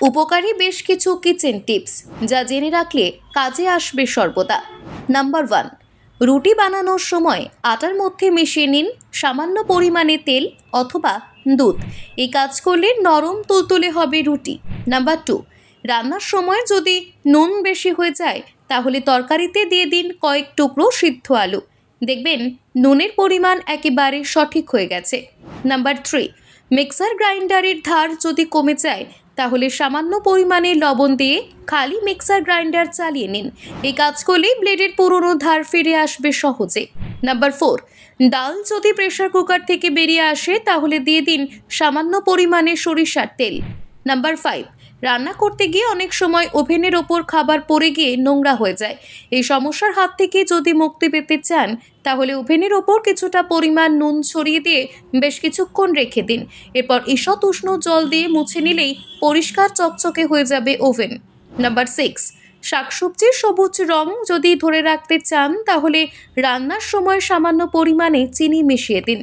উপকারী বেশ কিছু কিচেন টিপস যা জেনে রাখলে কাজে আসবে সর্বদা। নাম্বার 1, রুটি বানানোর সময় আটার মধ্যে মিশিয়ে নিন সামান্য পরিমাণে তেল অথবা দুধ। এই কাজ করলে নরম তুলতুলে হবে রুটি। নাম্বার 2, রান্নার সময় যদি নুন বেশি হয়ে যায় তাহলে তরকারিতে দিয়ে দিন কয়েক টুকরো সিদ্ধ আলু, দেখবেন নুনের পরিমাণ একেবারে সঠিক হয়ে গেছে। নাম্বার 3, মিক্সার গ্রাইন্ডারের ধার যদি কমে যায় তাহলে সামান্য পরিমাণে লবণ দিয়ে খালি মিক্সার গ্রাইন্ডার চালিয়ে নিন। এই কাজ করলে ব্লেডের পুরনো ধার ফিরে আসবে সহজে। নাম্বার 4, ডাল যদি প্রেসার কুকার থেকে বেরিয়ে আসে তাহলে দিয়ে দিন সামান্য পরিমাণে সরিষার তেল। নাম্বার 5, রান্না করতে গিয়ে অনেক সময় ওভেনের ওপর খাবার পড়ে গিয়ে নোংরা হয়ে যায়। এই সমস্যার হাত থেকে যদি মুক্তি পেতে চান তাহলে ওভেনের ওপর কিছুটা পরিমাণ নুন ছড়িয়ে দিয়ে বেশ কিছুক্ষণ রেখে দিন। এরপর ঈষৎ উষ্ণ জল দিয়ে মুছে নিলেই পরিষ্কার চকচকে হয়ে যাবে ওভেন। নাম্বার 6, শাকসবজির সবুজ রং যদি ধরে রাখতে চান তাহলে রান্নার সময় সামান্য পরিমাণে চিনি মিশিয়ে দিন।